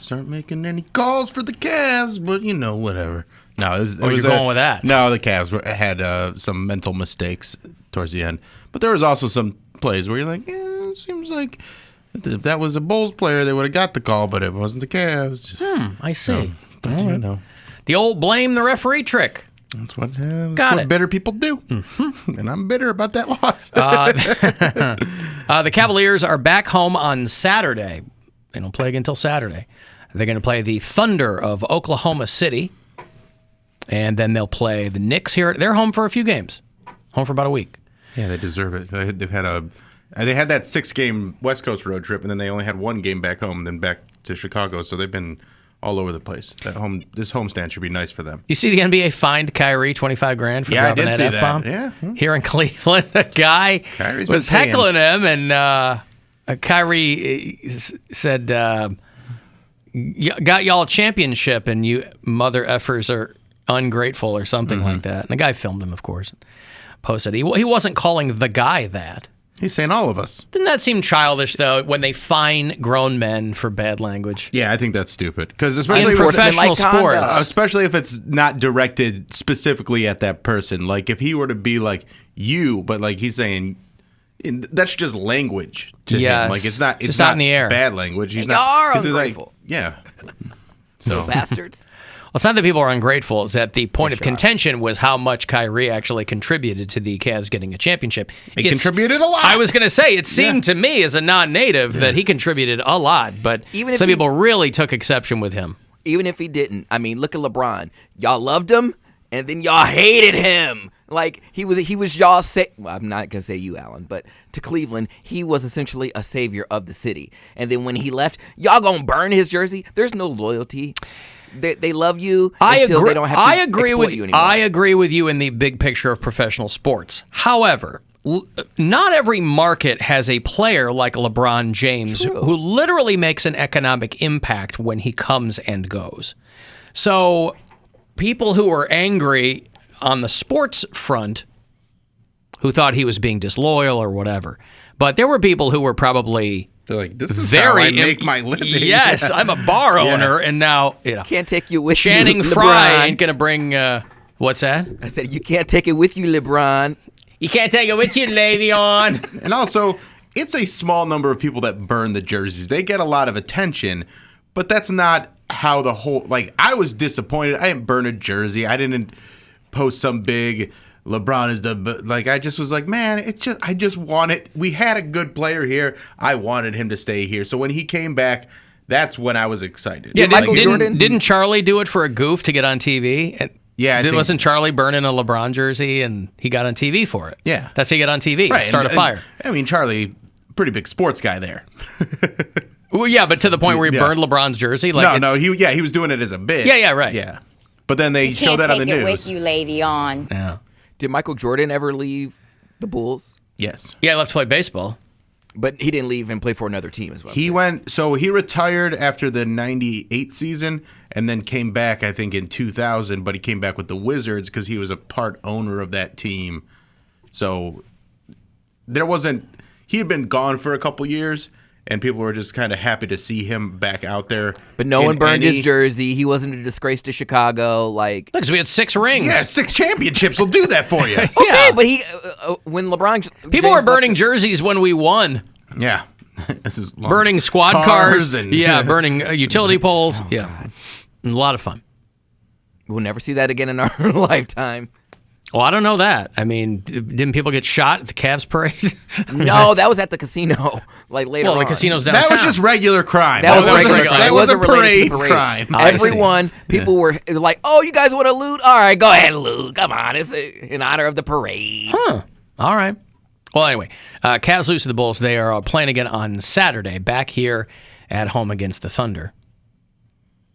Refs aren't making any calls for the Cavs, but, whatever. No, it was you're going with that? No, the Cavs had some mental mistakes towards the end. But there was also some plays where you're like, it seems like if that was a Bulls player, they would have got the call, but it wasn't the Cavs. I see. So, The old blame the referee trick. That's what it. bitter people do. Mm-hmm. And I'm bitter about that loss. The Cavaliers are back home on Saturday. They don't play again until Saturday. They're going to play the Thunder of Oklahoma City. And then they'll play the Knicks here. They're home for a few games. Home for about a week. Yeah, they deserve it. They had that 6-game West Coast road trip, and then they only had 1 game back home, and then back to Chicago. So they've been all over the place. This homestand should be nice for them. You see, the NBA fined Kyrie $25,000 for dropping that F-bomb. Yeah, here in Cleveland, a guy was heckling him, and Kyrie said, "Got y'all a championship, and you mother effers are ungrateful," or something like that. And the guy filmed him, of course, posted. He wasn't calling the guy that. He's saying all of us. Doesn't that seem childish, though, when they fine grown men for bad language? Yeah, I think that's stupid. Because especially in professional sports. Especially if it's not directed specifically at that person. Like, if he were to be like, you, but like he's saying, that's just language to him. Like, it's not out in the air. Bad language. He's y'all are ungrateful. Like, yeah. So bastards. Well, it's not that people are ungrateful. It's that the point of contention was how much Kyrie actually contributed to the Cavs getting a championship. He contributed a lot. I was going to say, it seemed to me as a non-native that he contributed a lot, but some people really took exception with him. Even if he didn't. I mean, look at LeBron. Y'all loved him, and then y'all hated him. Like, he was y'all well, I'm not going to say you, Alan, but to Cleveland, he was essentially a savior of the city. And then when he left, y'all going to burn his jersey? There's no loyalty. They love you until they don't have to exploit you anymore. I agree with you in the big picture of professional sports. However, not every market has a player like LeBron James who literally makes an economic impact when he comes and goes. So people who are angry on the sports front who thought he was being disloyal or whatever, but there were people who were probably... They're like, this is how I make my living. Yes, I'm a bar owner, and now can't take you with Channing you, Frye ain't gonna bring. What's that? I said you can't take it with you, LeBron. You can't take it with you, Le'Veon. And also, it's a small number of people that burn the jerseys. They get a lot of attention, but that's not how the whole. Like, I was disappointed. I didn't burn a jersey. I didn't post some big. LeBron is I just was like, man, I just wanted, we had a good player here. I wanted him to stay here. So when he came back, that's when I was excited. Yeah, didn't Charlie do it for a goof to get on TV? And wasn't Charlie burning a LeBron jersey and he got on TV for it? Yeah. That's how you get on TV, right, start a fire. I mean, Charlie, pretty big sports guy there. Well, yeah, but to the point where he burned LeBron's jersey? He was doing it as a bit. Yeah, right. Yeah. But then they showed that on the news. You can't take it with you, Le'Veon. Yeah. Did Michael Jordan ever leave the Bulls? Yes. Yeah, he left to play baseball. But he didn't leave and play for another team as well. He retired after the 98 season and then came back, I think, in 2000, but he came back with the Wizards because he was a part owner of that team. So he had been gone for a couple years, and people were just kind of happy to see him back out there. But no one burned his jersey. He wasn't a disgrace to Chicago. Because we had 6 rings. Yeah, 6 championships will do that for you. Okay, but he when LeBron... People were burning jerseys when we won. Yeah. Burning squad cars. And burning utility poles. Yeah. A lot of fun. We'll never see that again in our lifetime. Well, I don't know that. I mean, didn't people get shot at the Cavs parade? No, that was at the casino. Later on. Well, the casino's downtown. That was just regular crime. That was a parade crime. Everyone, people were like, "Oh, you guys want to loot? All right, go ahead and loot. Come on, it's in honor of the parade." Huh. All right. Well, anyway, Cavs lose to the Bulls. They are playing again on Saturday, back here at home against the Thunder.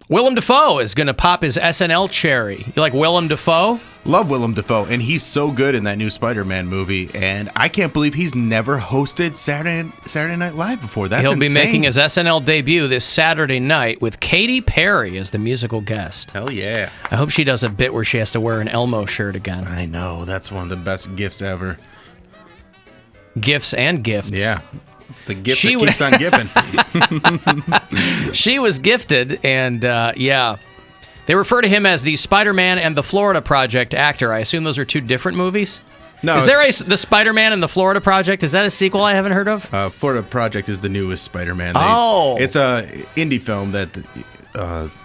Willem Dafoe is going to pop his SNL cherry. You like Willem Dafoe? Love Willem Dafoe, and he's so good in that new Spider-Man movie, and I can't believe he's never hosted Saturday Night Live before. That's He'll be making his SNL debut this Saturday night with Katy Perry as the musical guest. Hell yeah. I hope she does a bit where she has to wear an Elmo shirt again. I know. That's one of the best gifts ever. Gifts and gifts. Yeah. It's the gift that keeps on giving. She was gifted, and yeah. They refer to him as the Spider-Man and the Florida Project actor. I assume those are two different movies? No. Is there the Spider-Man and the Florida Project? Is that a sequel I haven't heard of? Florida Project is the newest Spider-Man. It's a indie film that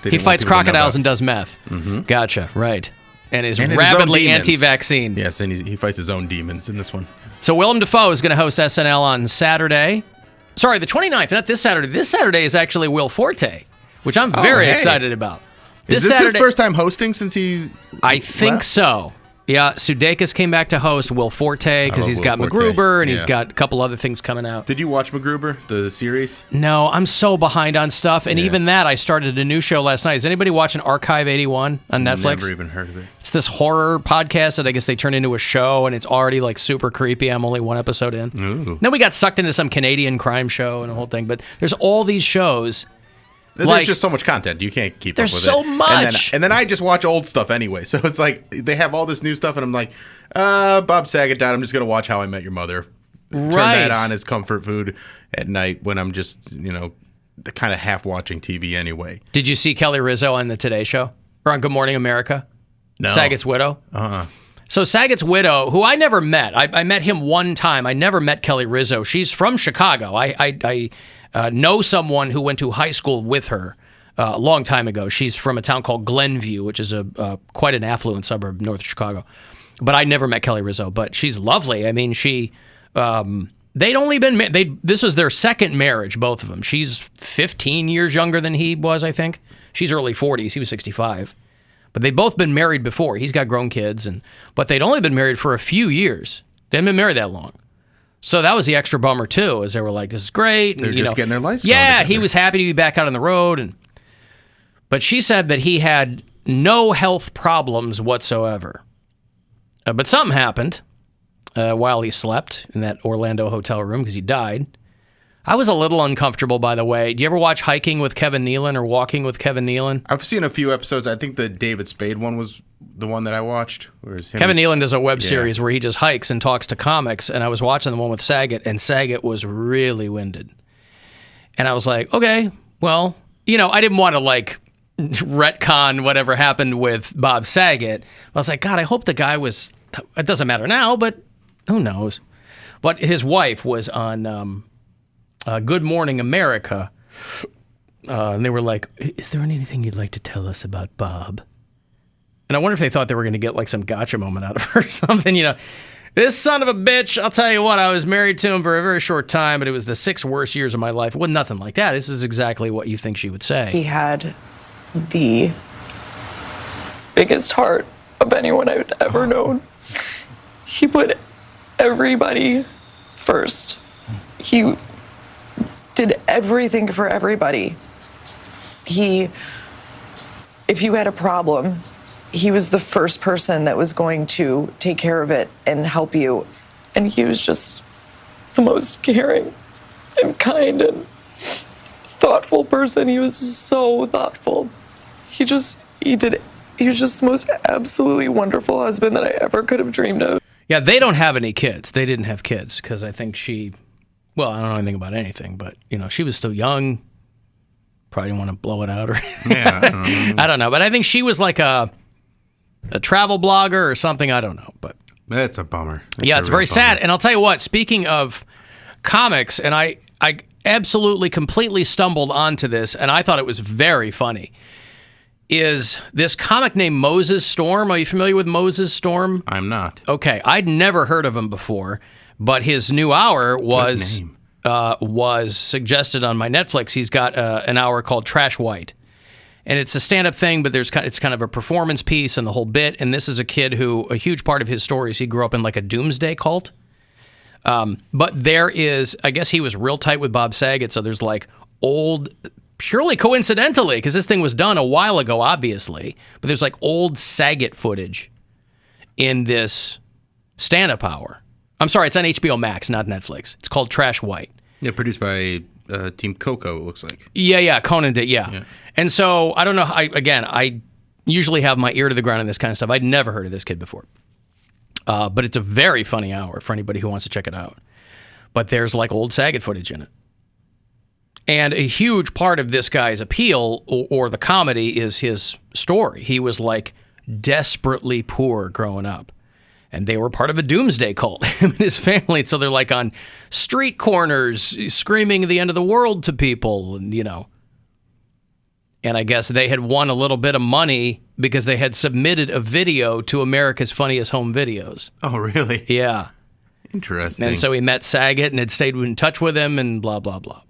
he fights crocodiles and does meth. Mm-hmm. Gotcha, right. And is rabidly anti-vaccine. Yes, and he fights his own demons in this one. So Willem Dafoe is going to host SNL on Saturday. Sorry, the 29th, not this Saturday. This Saturday is actually Will Forte, which I'm very excited about. Is this Saturday, his first time hosting since he's I think so. Yeah, Sudeikis came back to host Will Forte because he's got MacGruber and he's got a couple other things coming out. Did you watch MacGruber, the series? No, I'm so behind on stuff. And even that, I started a new show last night. Is anybody watching Archive 81 on Netflix? Never even heard of it. It's this horror podcast that I guess they turned into a show, and it's already like super creepy. I'm only one episode in. Ooh. Then we got sucked into some Canadian crime show and the whole thing. But there's all these shows. There's just so much content. You can't keep up with it. There's so much. And then I just watch old stuff anyway. So it's like they have all this new stuff, and I'm like, Bob Saget died. I'm just going to watch How I Met Your Mother. Turn that on as comfort food at night when I'm just, kind of half watching TV anyway. Did you see Kelly Rizzo on the Today Show? Or on Good Morning America? No. Saget's widow? Uh-uh. So Saget's widow, who I never met. I met him one time. I never met Kelly Rizzo. She's from Chicago. I know someone who went to high school with her a long time ago. She's from a town called Glenview, which is quite an affluent suburb north of Chicago. But I never met Kelly Rizzo. But she's lovely. I mean, they'd only been this was their second marriage, both of them. She's 15 years younger than he was, I think. She's early 40s. He was 65. But they'd both been married before. He's got grown kids, but they'd only been married for a few years. They hadn't been married that long. So that was the extra bummer, too, as they were like, this is great. And, They're just getting their lives Yeah, going he was happy to be back out on the road. But she said that he had no health problems whatsoever. But something happened while he slept in that Orlando hotel room because he died. I was a little uncomfortable, by the way. Do you ever watch Hiking with Kevin Nealon or Walking with Kevin Nealon? I've seen a few episodes. I think the David Spade one was the one that I watched. Kevin Nealon does a web series where he just hikes and talks to comics, and I was watching the one with Saget, and Saget was really winded. And I was like, okay, well, I didn't want to, retcon whatever happened with Bob Saget. I was like, God, I hope the guy was... It doesn't matter now, but who knows? But his wife was on... Good Morning America, and they were like, is there anything you'd like to tell us about Bob? And I wonder if they thought they were going to get some gotcha moment out of her or something, This son of a bitch, I'll tell you what, I was married to him for a very short time, but it was the 6 worst years of my life. It wasn't nothing like that. This is exactly what you think she would say. He had the biggest heart of anyone I've ever known. He put everybody first. He did everything for everybody. If you had a problem, he was the first person that was going to take care of it and help you. And he was just the most caring and kind and thoughtful person. He was so thoughtful. He was just the most absolutely wonderful husband that I ever could have dreamed of. Yeah, they don't have any kids. They didn't have kids because I think well, I don't know anything about anything, but, she was still young. Probably didn't want to blow it out or I don't know. But I think she was like a travel blogger or something. I don't know. But that's a bummer. It's very sad. And I'll tell you what, speaking of comics, and I absolutely completely stumbled onto this, and I thought it was very funny, is this comic named Moses Storm. Are you familiar with Moses Storm? I'm not. Okay. I'd never heard of him before. But his new hour was suggested on my Netflix. He's got an hour called Trash White. And it's a stand-up thing, but it's kind of a performance piece and the whole bit. And this is a kid who, a huge part of his story is he grew up in a doomsday cult. But there is, I guess he was real tight with Bob Saget, so there's old, purely coincidentally, because this thing was done a while ago, obviously, but there's old Saget footage in this stand-up hour. I'm sorry, it's on HBO Max, not Netflix. It's called Trash White. Yeah, produced by Team Coco, it looks like. Yeah, Conan did, yeah. And so, I don't know, I usually have my ear to the ground on this kind of stuff. I'd never heard of this kid before. But it's a very funny hour for anybody who wants to check it out. but there's like old Saget footage in it. And a huge part of this guy's appeal or the comedy is his story. He was like desperately poor growing up. And they were part of a doomsday cult, him and his family. So they're like on street corners screaming the end of the world to people, and And I guess they had won a little bit of money because they had submitted a video to America's Funniest Home Videos. Oh, really? Yeah. Interesting. And so he met Saget and had stayed in touch with him and blah, blah, blah.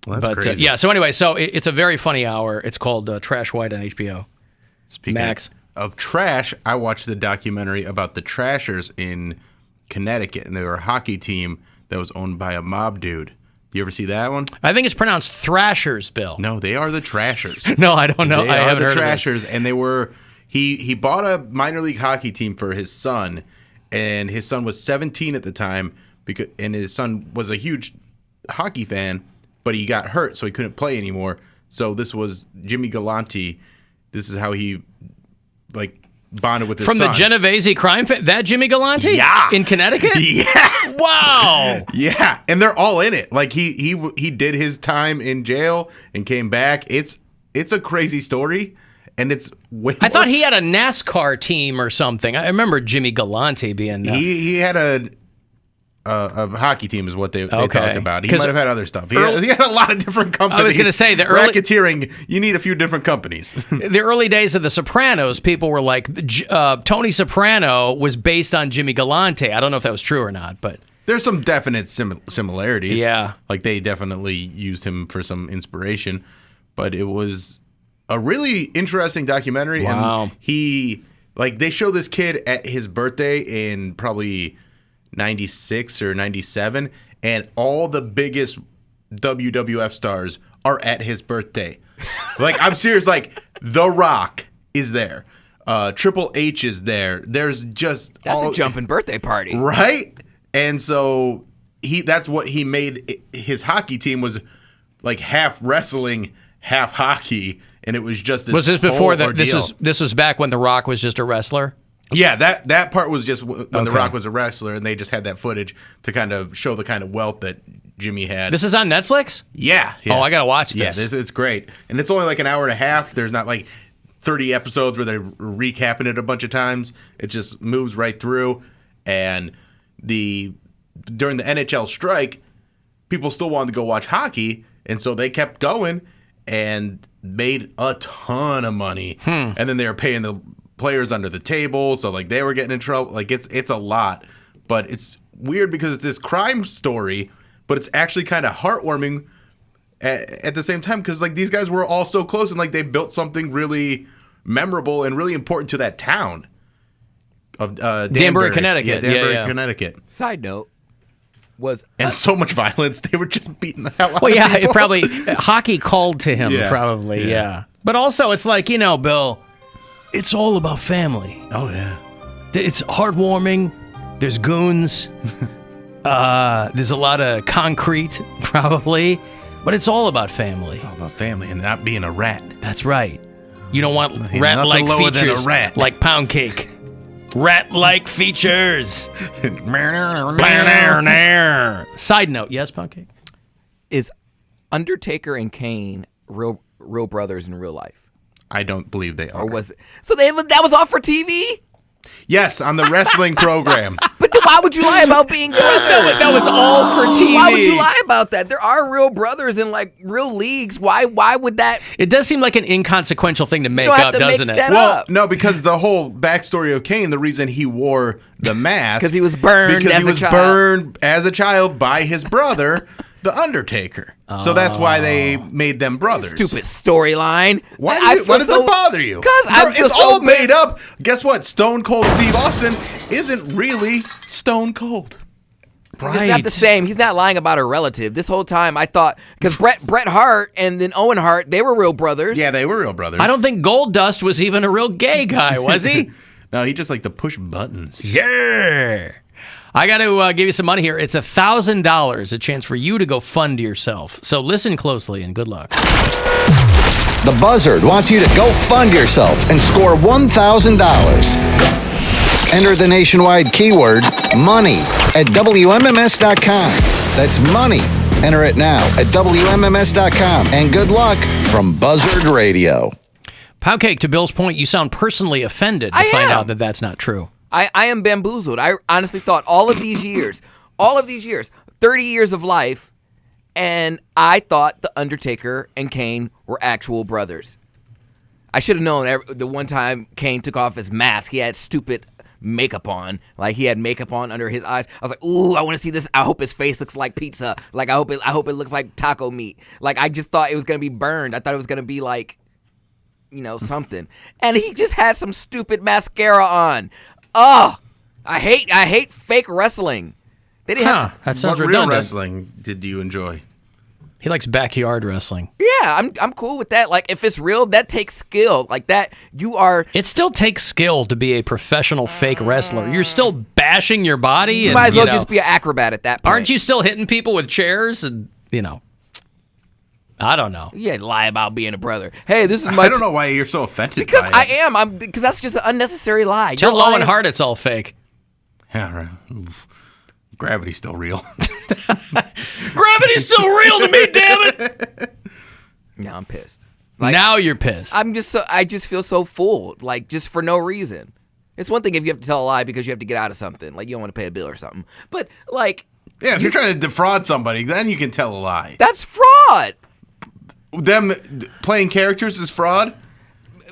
Well, that's crazy. Yeah, so anyway, it's a very funny hour. It's called Trash White on HBO. Speaking Max. of trash, I watched the documentary about the Trashers in Connecticut, and they were a hockey team that was owned by a mob dude. You ever see that one? I think it's pronounced Thrashers, Bill. No, they are the Trashers. No, I don't know. They I are haven't the heard Trashers, of this. and they were. He bought a minor league hockey team for his son, and his son was 17 at the time, and his son was a huge hockey fan, but he got hurt, so he couldn't play anymore. So this was Jimmy Galante. This is how he bonded with his From son. the Genovese crime that Jimmy Galante? Yeah. In Connecticut? Yeah. Wow. Yeah, and they're all in it. Like he did his time in jail and came back. It's a crazy story, and it's way. I thought he had a NASCAR team or something. I remember Jimmy Galante being. He had a hockey team is what they talked about. He might have had other stuff. He had a lot of different companies. I was going to say the early racketeering. You need a few different companies. The early days of The Sopranos, people were like, Tony Soprano was based on Jimmy Galante. I don't know if that was true or not, but there's some definite similarities. Yeah, like they definitely used him for some inspiration. But it was a really interesting documentary. Wow. And they show this kid at his birthday in probably 96 or 97, and all the biggest WWF stars are at his birthday. I'm serious. The Rock is there. Triple H is there. There's just that's a jumping birthday party, right? And so that's what he made his hockey team was half wrestling, half hockey, and it was just this. Was this before that? Ordeal. This was back when The Rock was just a wrestler. Yeah, that part was just when The Rock was a wrestler, and they just had that footage to kind of show the kind of wealth that Jimmy had. This is on Netflix? Yeah. Oh, I got to watch this. Yeah, it's great. And it's only an hour and a half. There's not 30 episodes where they're recapping it a bunch of times. It just moves right through. And during the NHL strike, people still wanted to go watch hockey, and so they kept going and made a ton of money. And then they were paying the players under the table, so they were getting in trouble. It's a lot, but it's weird because it's this crime story, but it's actually kind of heartwarming at the same time because these guys were all so close and they built something really memorable and really important to that town of Danbury, Connecticut. Yeah, Danbury, Connecticut. Side note was so much violence. They were just beating the hell out Well, of yeah, people. it probably hockey called to him. Yeah. Probably, yeah. But also, it's Bill. It's all about family. Oh yeah. It's heartwarming. There's goons. There's a lot of concrete, probably. But it's all about family. It's all about family and not being a rat. That's right. You don't want Nothing rat-like lower than a features rat. like Poundcake. Rat-like features. Side note, yes, Poundcake? is Undertaker and Kane real brothers in real life? I don't believe they are. Or was it? So that was all for TV? Yes, on the wrestling program. But then why would you lie about being brothers? That was all for TV. Why would you lie about that? There are real brothers in real leagues. Why would that? It does seem like an inconsequential thing to make don't have up, to make doesn't it? that Well, up. no, because the whole backstory of Kane, the reason he wore the mask, Because he was burned because as he a was child. burned as a child by his brother, the Undertaker. So that's why they made them brothers. Stupid storyline. Why I does feel it bother you? 'Cause I feel it's so all made up. Guess what? Stone Cold Steve Austin isn't really Stone Cold. It's not the same. He's not lying about a relative. This whole time I thought, because Bret Hart and then Owen Hart, they were real brothers. Yeah, they were real brothers. I don't think Goldust was even a real gay guy, was he? No, he just liked to push buttons. Yeah. I got to give you some money here. It's $1,000, a chance for you to go fund yourself. So listen closely and good luck. The Buzzard wants you to go fund yourself and score $1,000. Enter the nationwide keyword, money. at WMMS.com. That's money. Enter it now at WMMS.com. And good luck from Buzzard Radio. Poundcake, to Bill's point, you sound personally offended to find out that that's not true. I am bamboozled. I honestly thought all of these years, 30 years of life, and I thought The Undertaker and Kane were actual brothers. I should have known the one time Kane took off his mask, he had stupid makeup on. Like, he had makeup on under his eyes. I was like, ooh, I want to see this. I hope his face looks like pizza. Like, I hope it looks like taco meat. Like, I just thought it was going to be burned. I thought it was going to be like, something. And he just had some stupid mascara on. Oh, I hate fake wrestling. They didn't have to, that sounds what redundant. real wrestling did you enjoy? He likes backyard wrestling. Yeah, I'm cool with that. Like, if it's real, that takes skill. Like that, you are. It still takes skill to be a professional fake wrestler. You're still bashing your body. You and, might as well just be an acrobat at that point. Aren't you still hitting people with chairs? And I don't know. Yeah, lie about being a brother. Hey, this is my. I don't know why you're so offended. Because by I it. am. Because that's just an unnecessary lie. Tell You're Owen lying. Hart it's all fake. Yeah, right. Oof. Gravity's still real. Gravity's still real to me, damn it. Now I'm pissed. Now you're pissed. I just feel so full, like, just for no reason. It's one thing if you have to tell a lie because you have to get out of something, like you don't want to pay a bill or something. But like, Yeah, if you're trying to defraud somebody, then you can tell a lie. that's fraud. Them playing characters is fraud?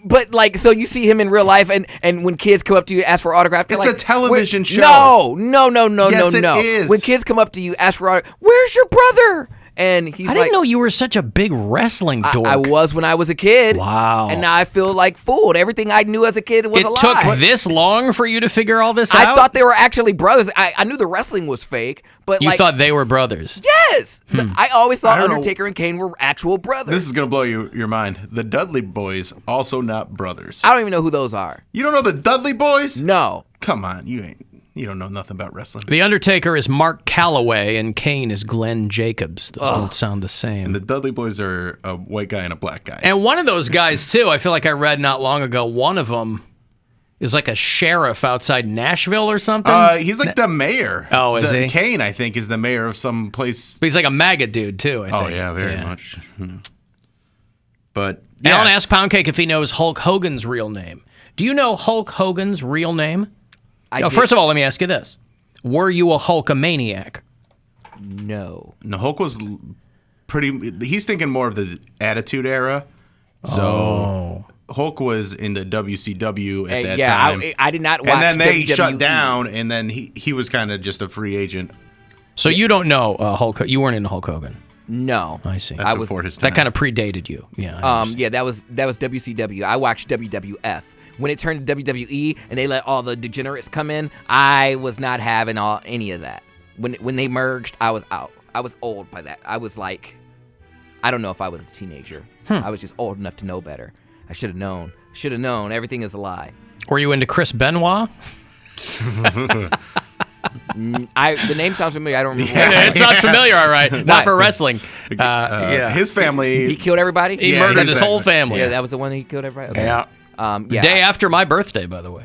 But like, so you see him in real life, and when kids come up to you ask for autograph, they're It's like, a television show. No. Yes, it is. When kids come up to you, ask for autograph, where's your brother? And he's I didn't know you were such a big wrestling dork. I was when I was a kid. Wow. And now I feel like fooled. Everything I knew as a kid was a lie. It took this long for you to figure all this out? I thought they were actually brothers. I knew the wrestling was fake, but You like, thought they were brothers. yes. I always thought I don't know. Undertaker and Kane were actual brothers. This is going to blow your mind. The Dudley Boys, also not brothers. I don't even know who those are. You don't know the Dudley Boys? No. Come on, you don't know nothing about wrestling. The Undertaker is Mark Calloway and Kane is Glenn Jacobs. Those don't sound the same. And the Dudley Boys are a white guy and a black guy. And one of those guys, too, I feel like I read not long ago, one of them is like a sheriff outside Nashville or something. He's like the mayor. Oh, is he? Kane, I think, is the mayor of some place. But he's like a MAGA dude, too, I think. Oh, yeah, very much. But Alan asked Poundcake if he knows Hulk Hogan's real name. Do you know Hulk Hogan's real name? First of all, let me ask you this. Were you a Hulkamaniac? No. No, Hulk was he's thinking more of the Attitude Era. So Hulk was in the WCW at that time. I did not watch And then they WWE. shut down, and then he was kind of just a free agent. So you don't know Hulk. You weren't into Hulk Hogan. No. I see. That's before his time. That kind of predated you. Yeah. Yeah, that was WCW. I watched WWF. When it turned to WWE and they let all the degenerates come in, I was not having any of that. When they merged, I was out. I was old by that. I was like, I don't know if I was a teenager. I was just old enough to know better. I should have known. Should have known. Everything is a lie. Were you into Chris Benoit? The name sounds familiar. I don't remember. It sounds familiar, all right. Not Why? for wrestling. His family. He killed everybody? He murdered his whole family. Yeah, that was the one that he killed everybody? Okay. Yeah. Yeah. Day after my birthday, by the way.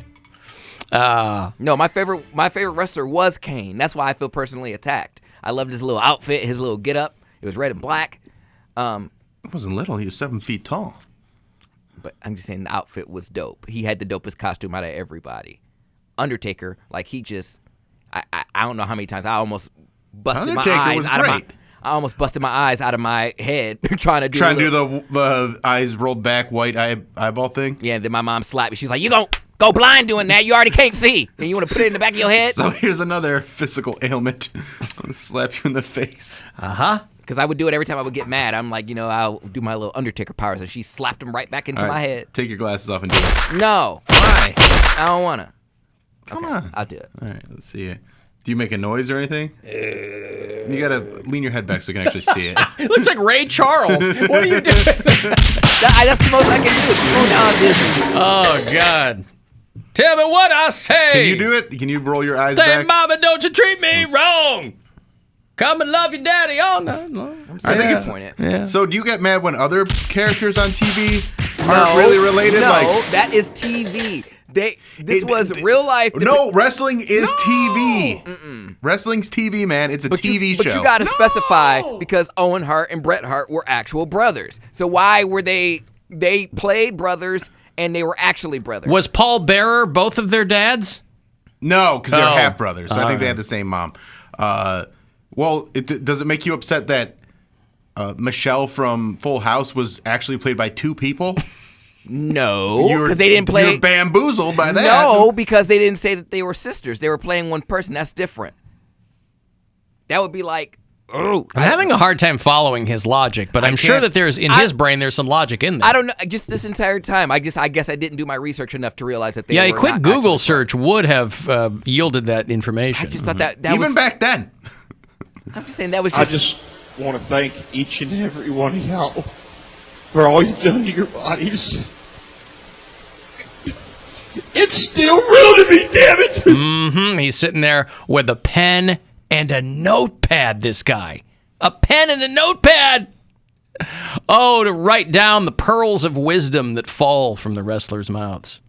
No, my favorite wrestler was Kane. That's why I feel personally attacked. I loved his little outfit, his little get-up. It was red and black. He wasn't little. He was 7 feet tall. But I'm just saying the outfit was dope. He had the dopest costume out of everybody. Undertaker, like he just, I don't know how many times I almost busted Undertaker my eyes was out of my. great. I almost busted my eyes out of my head trying to do the eyes rolled back white eyeball thing. Yeah, then my mom slapped me. She's like, "You gon' go blind doing that? You already can't see, and you want to put it in the back of your head?" So here's another physical ailment. Slap you in the face. Because I would do it every time I would get mad. I'm like, I'll do my little Undertaker powers, and she slapped them right back into All right, my head. Take your glasses off and do it. No, Why? I don't wanna. Come on. I'll do it. All right, let's see it. Do you make a noise or anything? You gotta lean your head back so we can actually see it. It looks like Ray Charles. What are you doing? That's the most I can do. Oh, now I'm dizzy. Oh, God. Tell me what I say. Can you do it? Can you roll your eyes Say, back? Mama, don't you treat me wrong. Come and love your daddy all night long. I think it's. Disappointed. Yeah. So do you get mad when other characters on TV aren't really related? No, Like, that is TV. This was real life. No, wrestling is TV. Wrestling's TV, man. It's a TV show. But you got to specify because Owen Hart and Bret Hart were actual brothers. So why were they played brothers and they were actually brothers? Was Paul Bearer both of their dads? No, because they're half brothers. So I think they had the same mom. Well, does it make you upset that Michelle from Full House was actually played by two people? No, because they didn't play. You're bamboozled by that. No, because they didn't say that they were sisters. They were playing one person. That's different. That would be like, I'm having a hard time following his logic, but I'm sure that there's his brain there's some logic in there. I don't know. Just this entire time, I guess I didn't do my research enough to realize that they were a quick not Google actually search would have yielded that information. I just thought that Even was back then. I'm just saying that was just. I just want to thank each and every one of y'all for all you've done to your bodies. It's still real to me, damn it. He's sitting there with a pen and a notepad, this guy. A pen and a notepad! Oh, to write down the pearls of wisdom that fall from the wrestlers' mouths.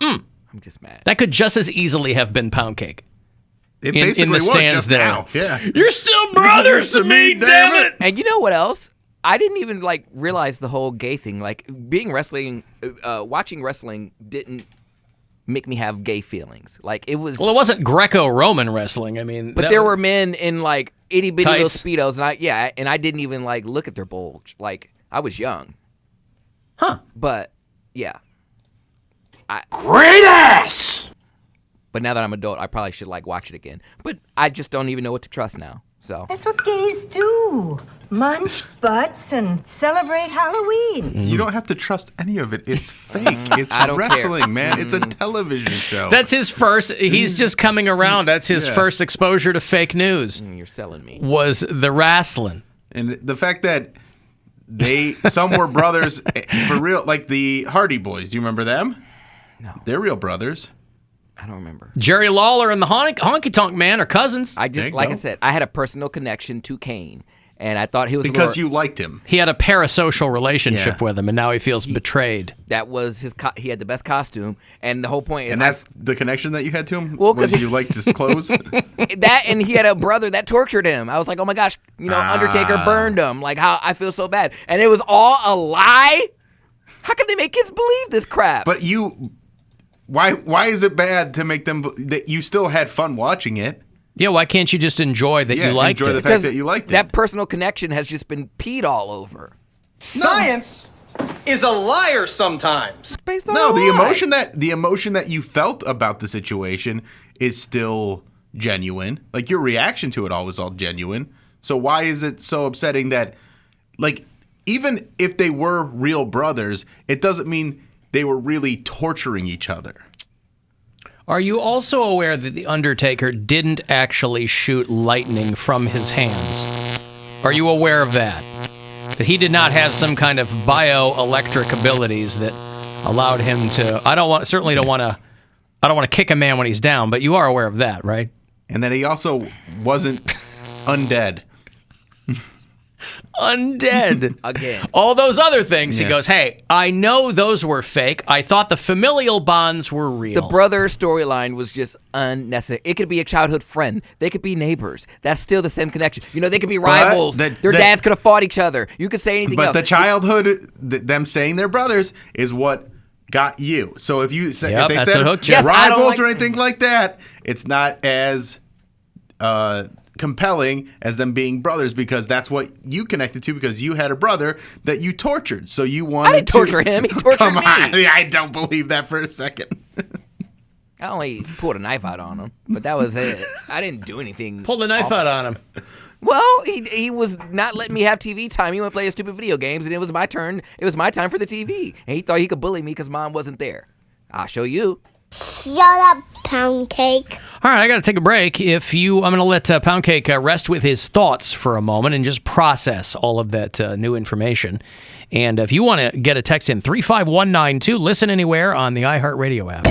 I'm just mad. That could just as easily have been Poundcake. It basically in the was stands just there. now. Yeah. You're still brothers to me, damn it! And you know what else? I didn't even realize the whole gay thing. Watching wrestling didn't make me have gay feelings. It was. Well, it wasn't Greco-Roman wrestling. I mean, but there were men in itty bitty little tights. speedos, and I didn't even look at their bulge. I was young. Huh? But yeah. Great ass! But now that I'm adult, I probably should watch it again. But I just don't even know what to trust now. So That's what gays do. Munch butts and celebrate Halloween. You don't have to trust any of it. It's fake. It's I don't wrestling, care. man. It's a television show. That's his first. He's just coming around. That's his first exposure to fake news. you're selling me. Was the wrestling. And the fact that some were brothers for real, like the Hardy Boys. Do you remember them? No. They're real brothers. I don't remember. Jerry Lawler and the Honky Tonk Man are cousins. I just I said, I had a personal connection to Kane, and I thought he was because you liked him. He had a parasocial relationship Yeah. with him, and now he feels betrayed. That was his. He had the best costume, and the whole point is And that's the connection that you had to him? Well, was 'cause you liked his clothes? that, and he had a brother that tortured him. I was like, oh my gosh, Undertaker burned him. How I feel so bad, and it was all a lie. How can they make kids believe this crap? But why is it bad to make them that you still had fun watching it? Yeah, why can't you just enjoy that you liked enjoy it? the fact that you liked it. That personal connection has just been peed all over. Science is a liar sometimes. Based on No, a the lie. emotion that you felt about the situation is still genuine. Your reaction to it all was all genuine. So why is it so upsetting that even if they were real brothers, it doesn't mean they were really torturing each other. Are you also aware that The Undertaker didn't actually shoot lightning from his hands? Are you aware of that? That he did not have some kind of bioelectric abilities that allowed him to... I don't want to kick a man when he's down, but you are aware of that, right? And that he also wasn't undead. Undead. Again. All those other things. Yeah. He goes, hey, I know those were fake. I thought the familial bonds were real. The brother storyline was just unnecessary. It could be a childhood friend. They could be neighbors. That's still the same connection. They could be rivals. Their dads could have fought each other. You could say anything else. But the childhood, them saying they're brothers, is what got you. So if you say Yep, if they that's said what hooked you. Yes, I don't rivals or like- anything like that, it's not as compelling as them being brothers because that's what you connected to because you had a brother that you tortured. So you wanted I didn't torture him. He tortured Come me. on. I don't believe that for a second. I only pulled a knife out on him, but that was it. I didn't do anything. Pulled a knife out on him. Well, he was not letting me have TV time. He went to play his stupid video games, and it was my turn. It was my time for the TV, and he thought he could bully me because Mom wasn't there. I'll show you. Shut up, Poundcake. All right, I got to take a break. I'm going to let Poundcake rest with his thoughts for a moment and just process all of that new information. And if you want to get a text in 35192, listen anywhere on the iHeartRadio app.